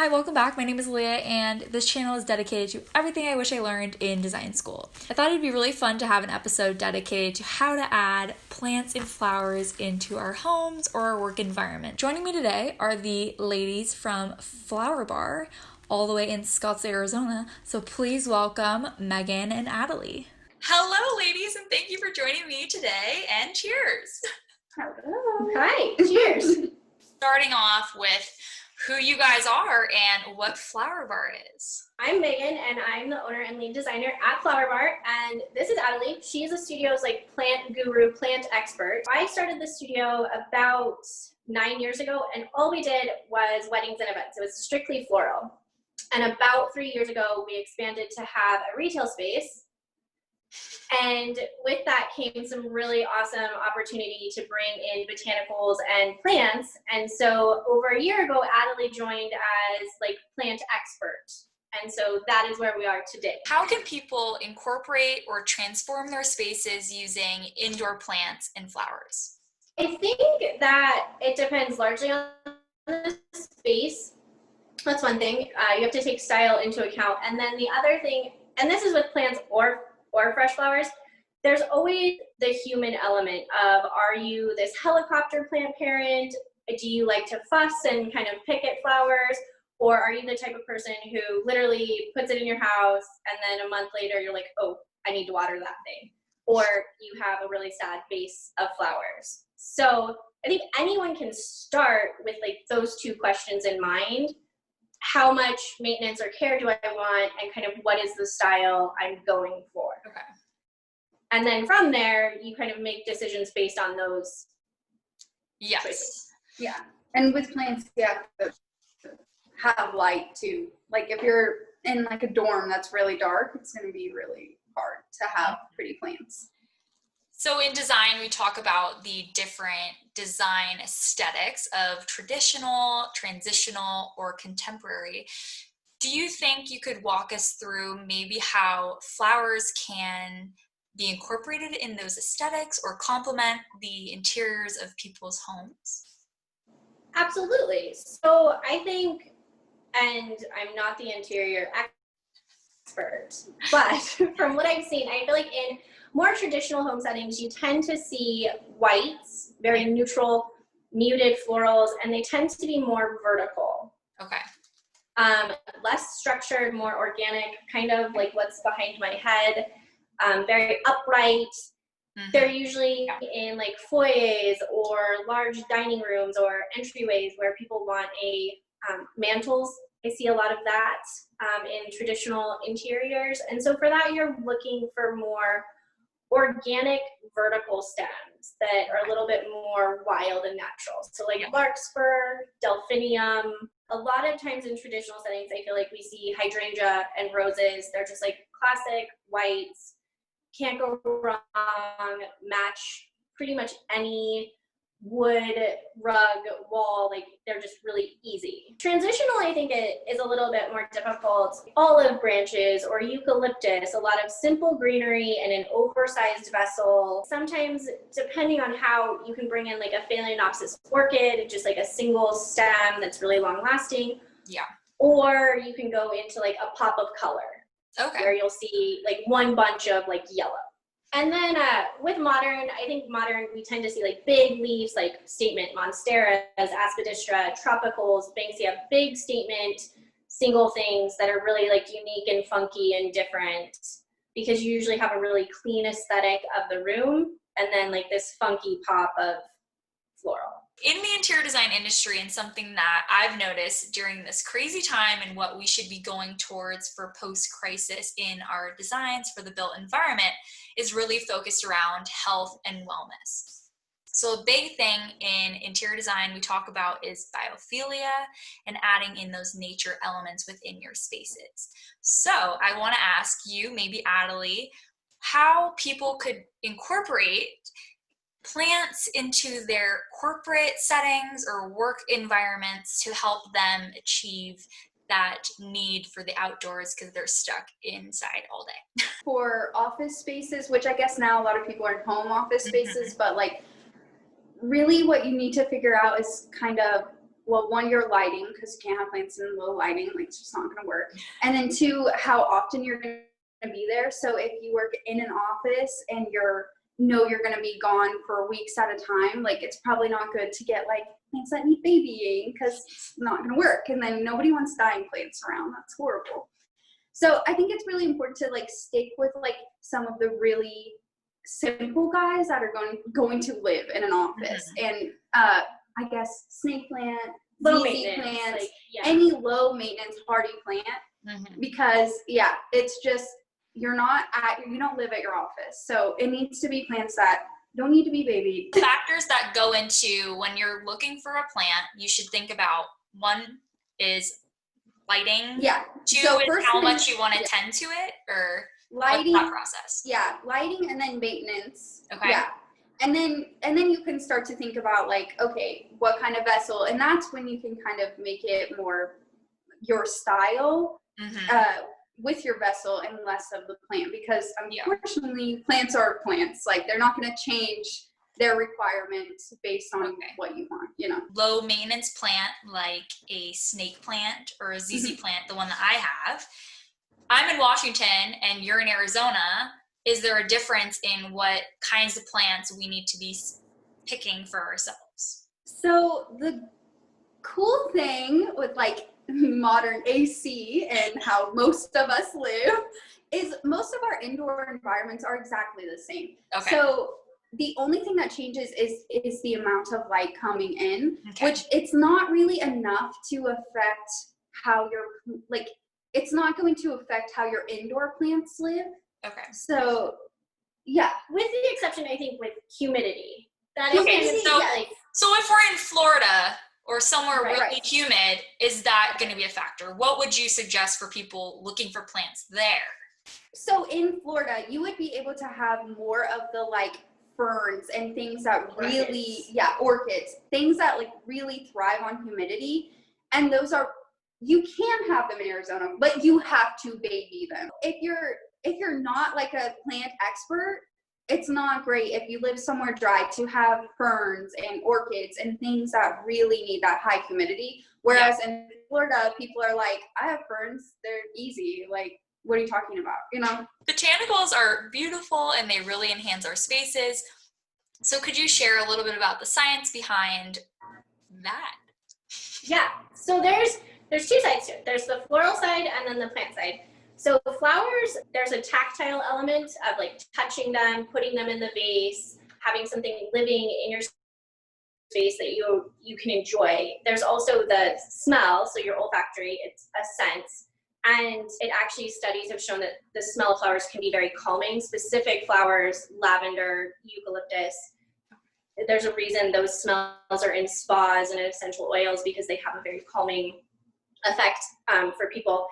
Hi, welcome back. My name is Leah, and this channel is dedicated to everything I wish I learned in design school. I thought it'd be really fun to have an episode dedicated to how to add plants and flowers into our homes or our work environment. Joining me today are the ladies from Flower Bar, all the way in Scottsdale, Arizona. So please welcome Megan and Adelie. Hello, ladies, and thank you for joining me today, and cheers. Hello. Hi, cheers. Starting off with who you guys are and what Flower Bar is. I'm Megan, and I'm the owner and lead designer at Flower Bar, and this is Adelie. She is the studio's plant guru, plant expert. I started the studio about 9 years ago, and all we did was weddings and events. It was strictly floral. And about 3 years ago, we expanded to have a retail space. And with that came some really awesome opportunity to bring in botanicals and plants. And so over a year ago, Adelie joined as plant expert. And so that is where we are today. How can people incorporate or transform their spaces using indoor plants and flowers? I think that it depends largely on the space. That's one thing. You have to take style into account. And then the other thing, and this is with plants or fresh flowers, there's always the human element of, are you this helicopter plant parent? Do you like to fuss and kind of pick at flowers? Or are you the type of person who literally puts it in your house and then a month later you're like, oh, I need to water that thing? Or you have a really sad vase of flowers. So I think anyone can start with those two questions in mind. How much maintenance or care do I want, and kind of what is the style I'm going for? Okay. And then from there, you kind of make decisions based on those choices. Yeah. And with plants, you have to have light too. If you're in a dorm that's really dark, it's going to be really hard to have pretty plants. So in design, we talk about the different design aesthetics of traditional, transitional, or contemporary. Do you think you could walk us through maybe how flowers can be incorporated in those aesthetics or complement the interiors of people's homes? Absolutely. So I think, and I'm not the interior expert, but from what I've seen, I feel like in more traditional home settings, you tend to see whites, very neutral, muted florals, and they tend to be more vertical. Okay. Less structured, more organic, kind of like what's behind my head, very upright. Mm-hmm. They're usually in foyers or large dining rooms or entryways where people want mantles. I see a lot of that in traditional interiors. And so for that, you're looking for more organic vertical stems that are a little bit more wild and natural. So larkspur, delphinium. A lot of times in traditional settings, I feel like we see hydrangea and roses. They're just classic whites. Can't go wrong, match pretty much any wood, rug, wall. They're just really easy. Transitional, I think it is a little bit more difficult. Olive branches or eucalyptus, a lot of simple greenery in an oversized vessel. Sometimes, depending on how, you can bring in a Phalaenopsis orchid, just a single stem that's really long lasting. Yeah. Or you can go into a pop of color. Okay. Where you'll see one bunch of yellow. And then with modern, I think modern, we tend to see big leaves, statement monsteras, aspidistra, tropicals, banksia, big statement, single things that are really unique and funky and different, because you usually have a really clean aesthetic of the room and then this funky pop of floral. In the interior design industry, and something that I've noticed during this crazy time and what we should be going towards for post-crisis in our designs for the built environment, is really focused around health and wellness. So a big thing in interior design we talk about is biophilia and adding in those nature elements within your spaces. So I want to ask you, maybe Adelie, how people could incorporate plants into their corporate settings or work environments to help them achieve that need for the outdoors because they're stuck inside all day. For office spaces, which I guess now a lot of people are in home office spaces, but really what you need to figure out is kind of well, one, your lighting, because you can't have plants in low lighting, like it's just not going to work. And then two, how often you're going to be there. So if you work in an office and you're going to be gone for weeks at a time, like it's probably not good to get like plants that need babying, because it's not going to work. And then nobody wants dying plants around. That's horrible. So I think it's really important to like stick with like some of the really simple guys that are going to live in an office. And I guess snake plant, Low ZZ maintenance, plants, like, yeah. any low maintenance hardy plant, because it's just, you don't live at your office. So it needs to be plants that don't need to be babied. Factors that go into when you're looking for a plant, you should think about, one is lighting. Yeah. Two So is first how thing- much you want to tend to it, or Lighting. what's that process? Yeah, lighting and then maintenance. Okay. Yeah. And then you can start to think about like, okay, what kind of vessel, and that's when you can kind of make it more your style with your vessel and less of the plant, because unfortunately plants are plants. Like they're not going to change their requirements based on what you want, you know. Low maintenance plant like a snake plant or a ZZ plant, the one that I have. I'm in Washington and you're in Arizona. Is there a difference in what kinds of plants we need to be picking for ourselves? So the cool thing with like modern AC and how most of us live is most of our indoor environments are exactly the same. Okay. So the only thing that changes is the amount of light coming in, Okay. which it's not really enough to affect how it's not going to affect how your indoor plants live. Okay. So, yeah. With the exception, I think, with humidity. That Okay, kind of, so- like, So if we're in Florida or somewhere Right, really right. humid, is that going to be a factor? What would you suggest for people looking for plants there? So in Florida, you would be able to have more of the like ferns and things that really, orchids, things that like really thrive on humidity. And those are, you can have them in Arizona, but you have to baby them. If you're not like a plant expert, it's not great if you live somewhere dry to have ferns and orchids and things that really need that high humidity. Whereas in Florida, people are like, I have ferns, they're easy. Like, what are you talking about? You know? Botanicals are beautiful and they really enhance our spaces. So could you share a little bit about the science behind that? yeah. So there's two sides to it. There's the floral side and then the plant side. So flowers, there's a tactile element of like touching them, putting them in the vase, having something living in your space that you can enjoy. There's also the smell, so your olfactory, it's a sense. And it actually, studies have shown that the smell of flowers can be very calming. Specific flowers, lavender, eucalyptus, there's a reason those smells are in spas and essential oils, because they have a very calming effect for people.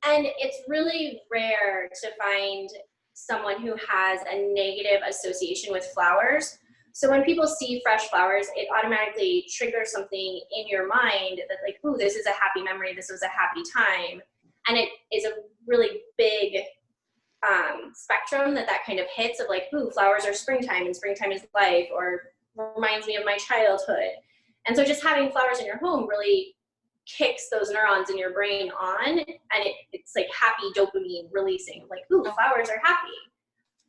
And it's really rare to find someone who has a negative association with flowers. So when people see fresh flowers, it automatically triggers something in your mind that like, ooh, this is a happy memory, this was a happy time. And it is a really big spectrum that kind of hits of like, ooh, flowers are springtime and springtime is life, or reminds me of my childhood. And so just having flowers in your home really kicks those neurons in your brain on, and it's like happy dopamine releasing, like, ooh, flowers are happy.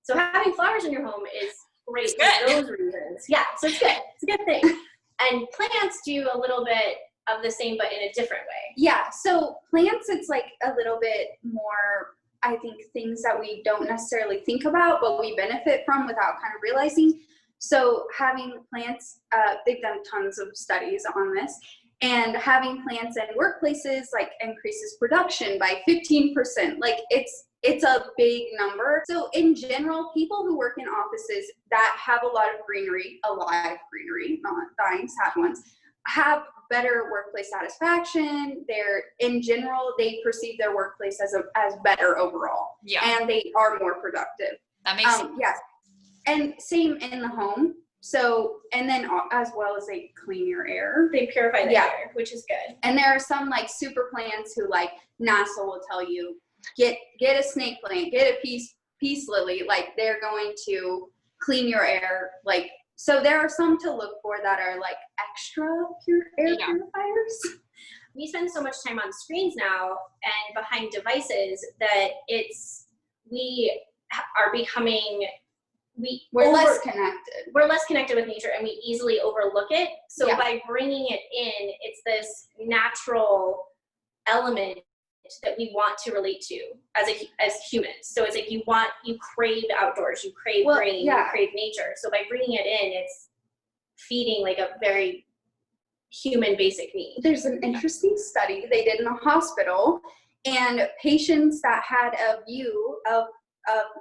So having flowers in your home is great for those reasons. Yeah, so it's good. It's a good thing. And plants do a little bit of the same, but in a different way. Yeah, so plants, it's like a little bit more, I think, things that we don't necessarily think about, but we benefit from without kind of realizing. So having plants, they've done tons of studies on this, and having plants in workplaces like increases production by 15%. Like it's a big number. So in general, people who work in offices that have a lot of greenery, alive greenery, not dying sad ones, have better workplace satisfaction. In general, they perceive their workplace as better overall. Yeah. And they are more productive. That makes sense. Yes. And same in the home. So, and then as well as they clean your air. They purify the air, which is good. And there are some like super plants who like NASA will tell you, get a snake plant, get a peace lily. Like they're going to clean your air like So there are some to look for that are like extra pure air Yeah. purifiers. We spend so much time on screens now and behind devices that we are becoming, We're less connected. we're less connected with nature and we easily overlook it. So Yeah. by bringing it in, it's this natural element that we want to relate to as humans. So it's like you crave outdoors, you crave green, yeah. you crave nature. So by bringing it in, it's feeding like a very human basic need. There's an interesting study they did in a hospital, and patients that had a view of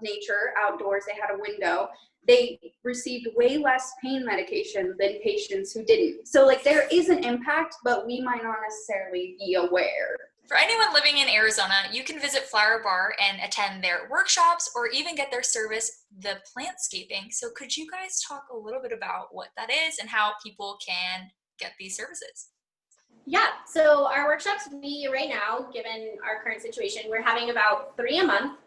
nature outdoors, they had a window, they received way less pain medication than patients who didn't. So like there is an impact, but we might not necessarily be aware. For anyone living in Arizona, you can visit Flower Bar and attend their workshops or even get their service, The Plantscaping. So could you guys talk a little bit about what that is and how people can get these services? Yeah, so our workshops, right now, given our current situation, we're having about 3 a month.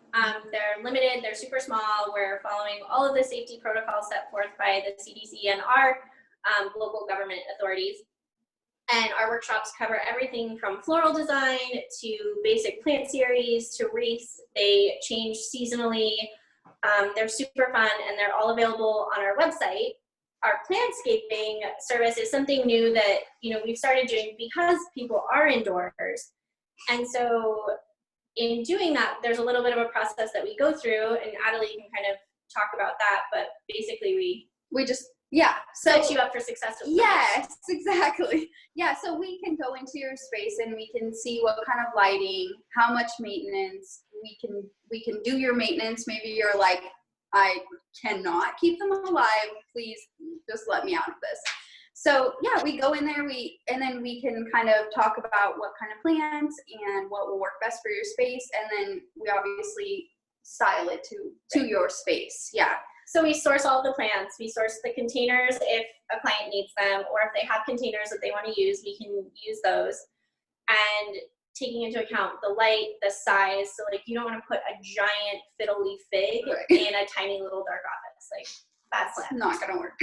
They're limited, they're super small. We're following all of the safety protocols set forth by the CDC and our local government authorities. And our workshops cover everything from floral design to basic plant series to wreaths. They change seasonally. They're super fun and they're all available on our website. Our plantscaping service is something new that we've started doing because people are indoors. And so in doing that, there's a little bit of a process that we go through, and Adelie can kind of talk about that, but basically we just set you up for success. Yes, exactly. Yeah, so we can go into your space and we can see what kind of lighting, how much maintenance, we can do your maintenance. Maybe you're like, I cannot keep them alive, please just let me out of this. So yeah, we go in there, and then we can kind of talk about what kind of plants and what will work best for your space, and then we obviously style it to your space. Yeah. So we source all the plants, we source the containers if a client needs them, or if they have containers that they want to use, we can use those. And taking into account the light, the size, so like you don't want to put a giant fiddly fig in a tiny little dark office. Like that's not gonna work.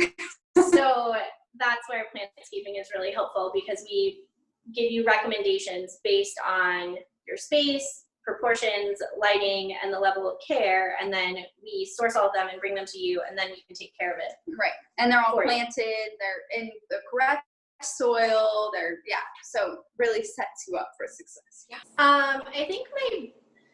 So that's where plantscaping is really helpful, because we give you recommendations based on your space, proportions, lighting, and the level of care, and then we source all of them and bring them to you, and then you can take care of it. Right, and they're all planted, they're in the correct soil, so really sets you up for success. Yeah. I think my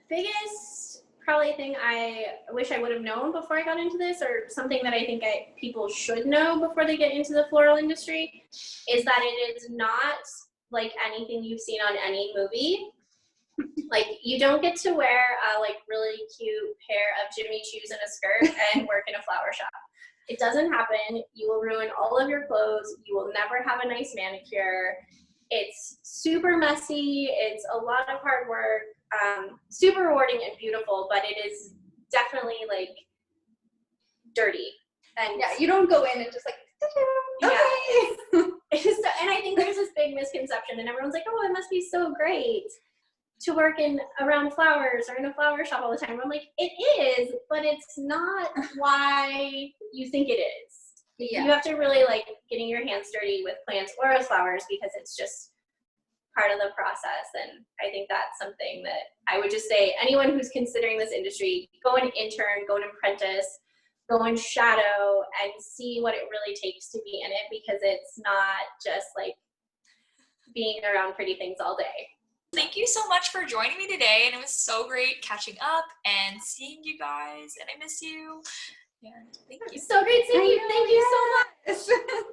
biggest probably thing I wish I would have known before I got into this, or something that I think people should know before they get into the floral industry, is that it is not like anything you've seen on any movie. Like you don't get to wear a really cute pair of Jimmy Choos and a skirt and work in a flower shop. It doesn't happen. You will ruin all of your clothes. You will never have a nice manicure. It's super messy. It's a lot of hard work. Super rewarding and beautiful, but it is definitely dirty. And yeah, you don't go in and just okay. And I think there's this big misconception, and everyone's like, oh, it must be so great to work around flowers or in a flower shop all the time. I'm like, it is, but it's not why you think it is. Yeah. You have to really getting your hands dirty with plants or with flowers, because it's just part of the process. And I think that's something that I would just say, anyone who's considering this industry, go and intern, go and apprentice, go and shadow, and see what it really takes to be in it, because it's not just being around pretty things all day. Thank you so much for joining me today, and it was so great catching up and seeing you guys, and I miss you. And thank you. So great seeing you. Thank you so much.